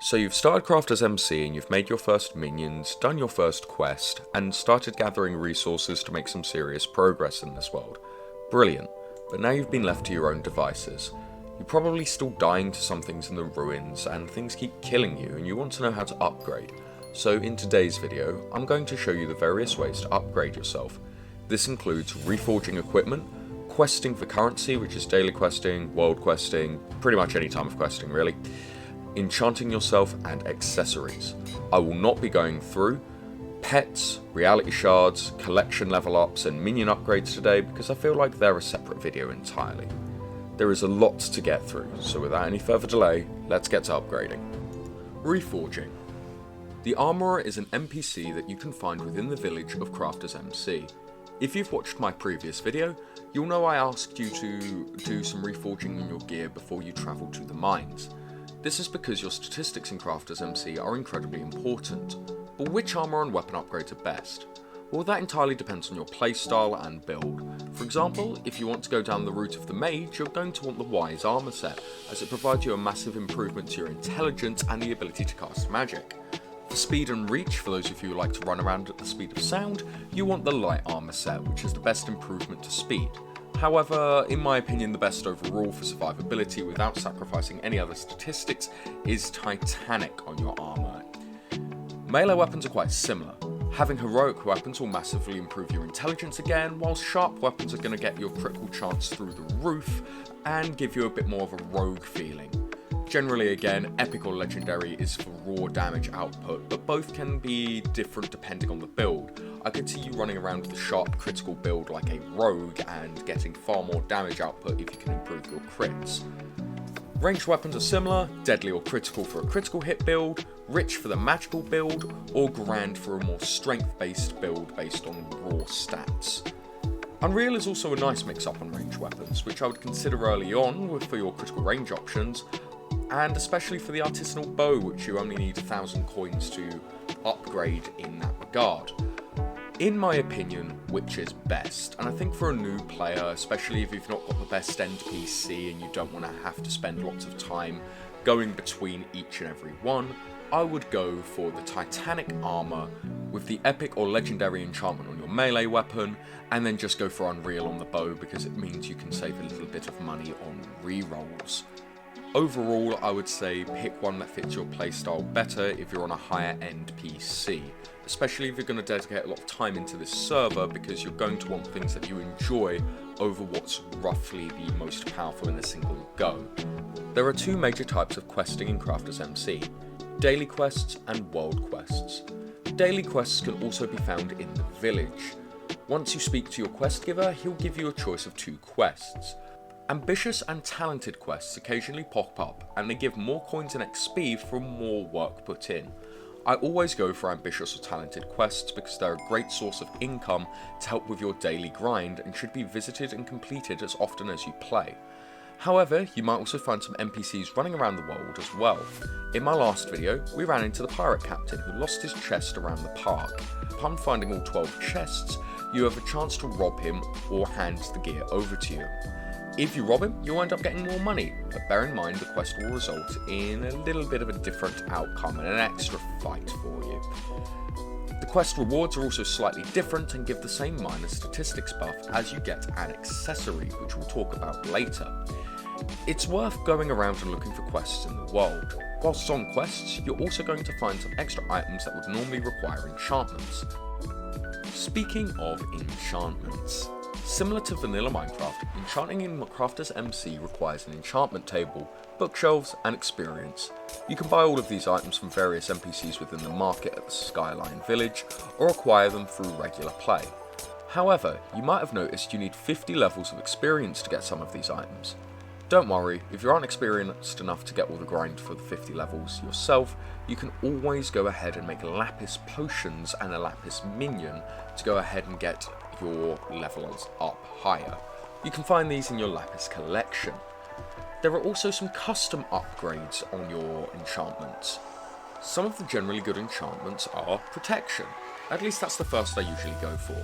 So you've started CraftersMC and you've made your first minions, done your first quest, and started gathering resources to make some serious progress in this world. Brilliant, but now you've been left to your own devices. You're probably still dying to some things in the ruins, and things keep killing you, and you want to know how to upgrade. So in today's video, I'm going to show you the various ways to upgrade yourself. This includes reforging equipment, questing for currency, which is daily questing, world questing, pretty much any time of questing really, enchanting yourself, and accessories. I will not be going through pets, reality shards, collection level ups, and minion upgrades today because I feel like they're a separate video entirely. There is a lot to get through, so without any further delay, let's get to upgrading. Reforging. The Armourer is an NPC that you can find within the village of CraftersMC. If you've watched my previous video, you'll know I asked you to do some reforging in your gear before you travel to the mines. This is because your statistics in CraftersMC are incredibly important. But which armour and weapon upgrades are best? Well, that entirely depends on your playstyle and build. For example, if you want to go down the route of the mage, you're going to want the Wise armour set, as it provides you a massive improvement to your intelligence and the ability to cast magic. For speed and reach, for those of you who like to run around at the speed of sound, you want the Light armour set, which is the best improvement to speed. However, in my opinion, the best overall for survivability without sacrificing any other statistics is Titanic on your armour. Melee weapons are quite similar. Having heroic weapons will massively improve your intelligence again, while sharp weapons are going to get your critical chance through the roof and give you a bit more of a rogue feeling. Generally again, epic or legendary is for raw damage output, but both can be different depending on the build. I could see you running around with a sharp critical build like a rogue and getting far more damage output if you can improve your crits. Ranged weapons are similar, deadly or critical for a critical hit build, rich for the magical build, or grand for a more strength based build based on raw stats. Unreal is also a nice mix up on ranged weapons, which I would consider early on for your critical range options, and especially for the artisanal bow, which you only need 1,000 coins to upgrade in that regard. In my opinion, which is best? And I think for a new player, especially if you've not got the best NPC and you don't want to have to spend lots of time going between each and every one, I would go for the Titanic armor with the epic or legendary enchantment on your melee weapon, and then just go for Unreal on the bow because it means you can save a little bit of money on rerolls. Overall, I would say pick one that fits your playstyle better if you're on a higher end PC, especially if you're going to dedicate a lot of time into this server because you're going to want things that you enjoy over what's roughly the most powerful in a single go. There are two major types of questing in CraftersMC, daily quests and world quests. Daily quests can also be found in the village. Once you speak to your quest giver, he'll give you a choice of two quests. Ambitious and talented quests occasionally pop up, and they give more coins and XP for more work put in. I always go for ambitious or talented quests because they're a great source of income to help with your daily grind and should be visited and completed as often as you play. However, you might also find some NPCs running around the world as well. In my last video, we ran into the pirate captain who lost his chest around the park. Upon finding all 12 chests, you have a chance to rob him or hand the gear over to you. If you rob him, you'll end up getting more money, but bear in mind the quest will result in a little bit of a different outcome and an extra fight for you. The quest rewards are also slightly different and give the same minor statistics buff as you get an accessory, which we'll talk about later. It's worth going around and looking for quests in the world. Whilst on quests, you're also going to find some extra items that would normally require enchantments. Speaking of enchantments, similar to vanilla Minecraft, enchanting in CraftersMC requires an enchantment table, bookshelves, and experience. You can buy all of these items from various NPCs within the market at the Skyline Village, or acquire them through regular play. However, you might have noticed you need 50 levels of experience to get some of these items. Don't worry, if you aren't experienced enough to get all the grind for the 50 levels yourself, you can always go ahead and make lapis potions and a lapis minion to go ahead and get your levels up higher. You can find these in your lapis collection. There are also some custom upgrades on your enchantments. Some of the generally good enchantments are protection. At least that's the first I usually go for.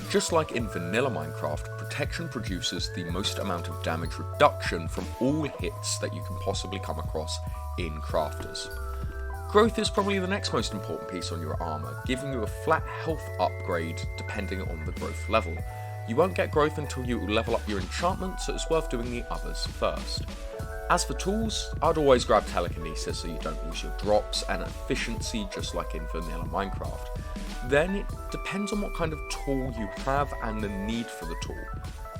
Just like in vanilla Minecraft, protection produces the most amount of damage reduction from all hits that you can possibly come across in crafters. Growth is probably the next most important piece on your armour, giving you a flat health upgrade depending on the growth level. You won't get growth until you level up your enchantment, so it's worth doing the others first. As for tools, I'd always grab telekinesis so you don't lose your drops, and efficiency just like in vanilla Minecraft. Then it depends on what kind of tool you have and the need for the tool.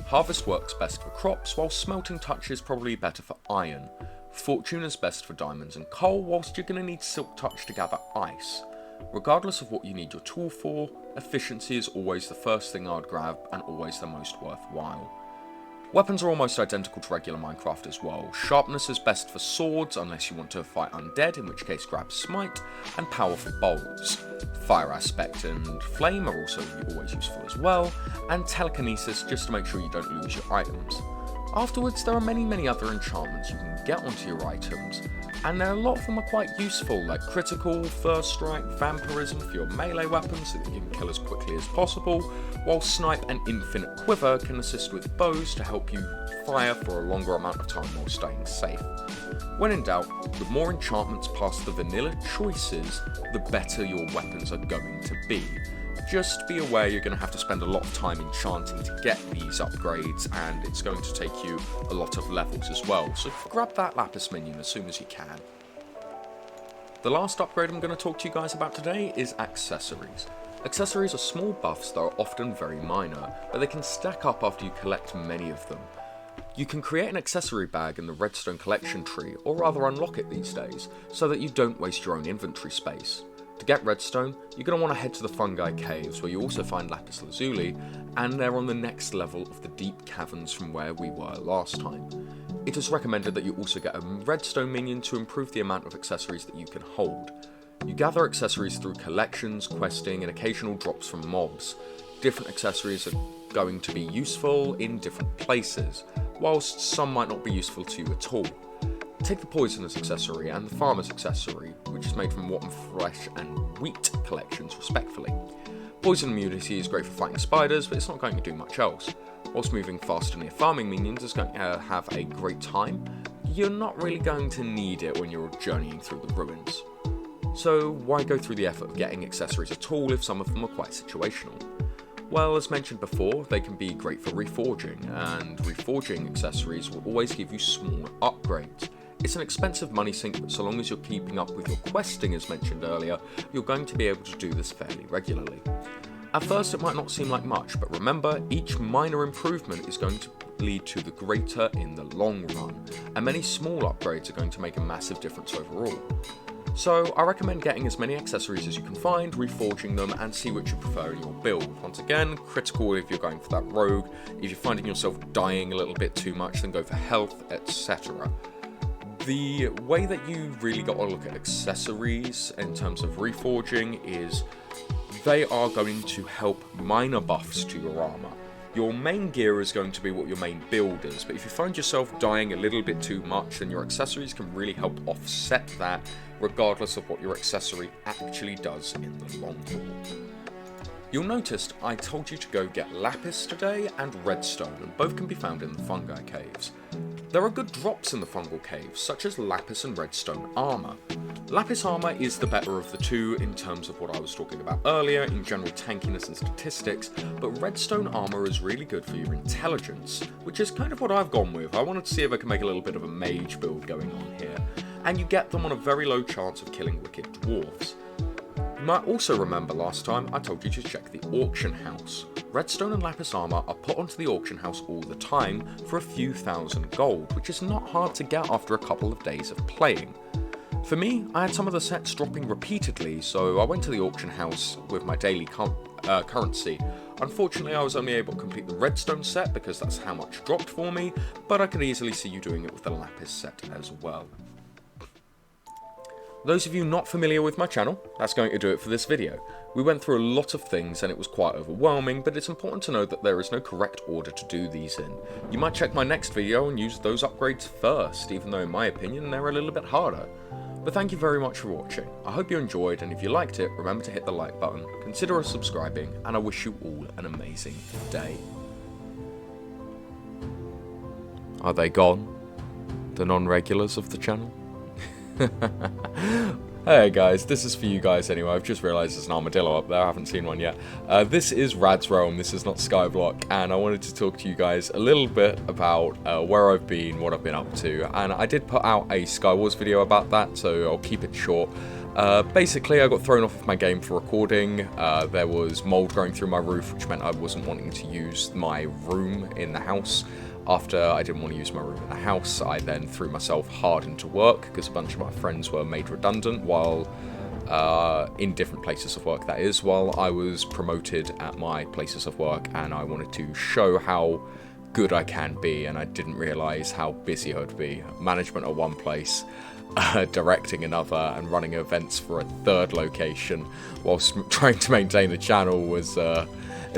Harvest works best for crops, while smelting touch is probably better for iron. Fortune is best for diamonds and coal, whilst you're going to need silk touch to gather ice. Regardless of what you need your tool for, efficiency is always the first thing I'd grab and always the most worthwhile. Weapons are almost identical to regular Minecraft as well. Sharpness is best for swords unless you want to fight undead, in which case grab smite, and power for bows. Fire aspect and flame are also always useful as well, and telekinesis just to make sure you don't lose your items. Afterwards, there are many other enchantments you can get onto your items, and a lot of them are quite useful, like critical, first strike, vampirism for your melee weapons so that you can kill as quickly as possible, while snipe and infinite quiver can assist with bows to help you fire for a longer amount of time while staying safe. When in doubt, the more enchantments past the vanilla choices, the better your weapons are going to be. Just be aware you're going to have to spend a lot of time enchanting to get these upgrades, and it's going to take you a lot of levels as well, so grab that lapis minion as soon as you can. The last upgrade I'm going to talk to you guys about today is accessories. Accessories are small buffs that are often very minor, but they can stack up after you collect many of them. You can create an accessory bag in the redstone collection tree, or rather unlock it these days, so that you don't waste your own inventory space. To get redstone, you're going to want to head to the fungi caves, where you also find lapis lazuli, and they're on the next level of the deep caverns from where we were last time. It is recommended that you also get a redstone minion to improve the amount of accessories that you can hold. You gather accessories through collections, questing, and occasional drops from mobs. Different accessories are going to be useful in different places, whilst some might not be useful to you at all. Take the Poisoner's accessory and the Farmer's accessory, which is made from rotten flesh and wheat collections respectively. Poison immunity is great for fighting spiders, but it's not going to do much else. Whilst moving faster near farming minions is going to have a great time, you're not really going to need it when you're journeying through the ruins. So why go through the effort of getting accessories at all if some of them are quite situational? Well, as mentioned before, they can be great for reforging, and reforging accessories will always give you small upgrades. It's an expensive money sink, but so long as you're keeping up with your questing as mentioned earlier, you're going to be able to do this fairly regularly. At first it might not seem like much, but remember, each minor improvement is going to lead to the greater in the long run, and many small upgrades are going to make a massive difference overall. So I recommend getting as many accessories as you can find, reforging them, and see which you prefer in your build. Once again, critical if you're going for that rogue, if you're finding yourself dying a little bit too much, then go for health, etc. The way that you really got to look at accessories in terms of reforging is they are going to help minor buffs to your armor. Your main gear is going to be what your main build is, but if you find yourself dying a little bit too much, then your accessories can really help offset that, regardless of what your accessory actually does in the long haul. You'll notice I told you to go get lapis today and redstone, and both can be found in the fungi caves. There are good drops in the fungal caves, such as lapis and redstone armor. Lapis armor is the better of the two in terms of what I was talking about earlier in general tankiness and statistics, but redstone armor is really good for your intelligence, which is kind of what I've gone with. I wanted to see if I could make a little bit of a mage build going on here, and you get them on a very low chance of killing wicked dwarves. You might also remember last time I told you to check the auction house. Redstone and lapis armor are put onto the auction house all the time for a few thousand gold, which is not hard to get after a couple of days of playing. For me, I had some of the sets dropping repeatedly, so I went to the auction house with my daily currency. Unfortunately, I was only able to complete the redstone set because that's how much dropped for me, but I could easily see you doing it with the lapis set as well. Those of you not familiar with my channel, that's going to do it for this video. We went through a lot of things and it was quite overwhelming, but it's important to know that there is no correct order to do these in. You might check my next video and use those upgrades first, even though in my opinion they're a little bit harder. But thank you very much for watching. I hope you enjoyed, and if you liked it, remember to hit the like button, consider subscribing, and I wish you all an amazing day. Are they gone? The non-regulars of the channel? Hey guys, this is for you guys anyway. I've just realised there's an armadillo up there, I haven't seen one yet. This is Rad's Realm, this is not Skyblock, and I wanted to talk to you guys a little bit about where I've been, what I've been up to, and I did put out a Skywars video about that, so I'll keep it short. Basically, I got thrown off of my game for recording. There was mould growing through my roof, which meant I wasn't wanting to use my room in the house. After I didn't want to use my room in the house, I then threw myself hard into work because a bunch of my friends were made redundant while in different places of work, that is, while I was promoted at my places of work, and I wanted to show how good I can be, and I didn't realise how busy I'd be. Management at one place, directing another, and running events for a third location whilst trying to maintain a channel was a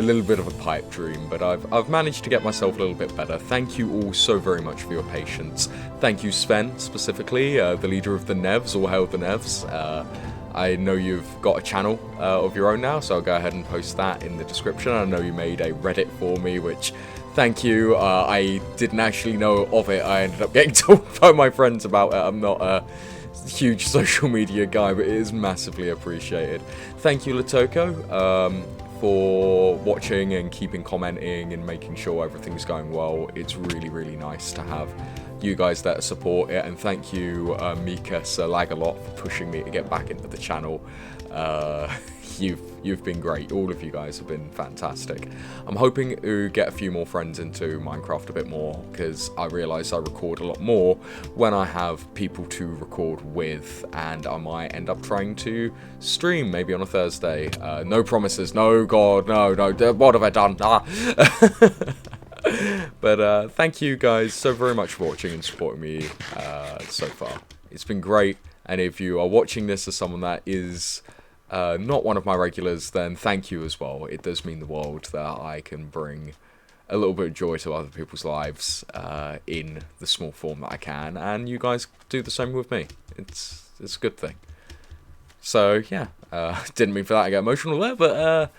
little bit of a pipe dream, but I've managed to get myself a little bit better. Thank you all so very much for your patience. Thank you, Sven, specifically, the leader of the Nevs, all hail the Nevs. I know you've got a channel of your own now, so I'll go ahead and post that in the description. I know you made a Reddit for me, which, thank you. I didn't actually know of it. I ended up getting told by my friends about it. I'm not a huge social media guy, but it is massively appreciated. Thank you, Latoko, for watching and keeping commenting and making sure everything's going well. It's really, really nice to have you guys that support it, and thank you, Mika Lagalot, for pushing me to get back into the channel. You've been great. All of you guys have been fantastic. I'm hoping to get a few more friends into Minecraft a bit more, because I realise I record a lot more when I have people to record with, and I might end up trying to stream maybe on a Thursday. No promises. No, God, no. What have I done? But thank you guys so very much for watching and supporting me so far. It's been great, and if you are watching this as someone that is not one of my regulars, then thank you as well. It does mean the world that I can bring a little bit of joy to other people's lives in the small form that I can, and you guys do the same with me. It's a good thing. So yeah, didn't mean for that to get emotional there, but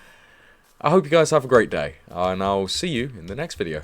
I hope you guys have a great day, and I'll see you in the next video.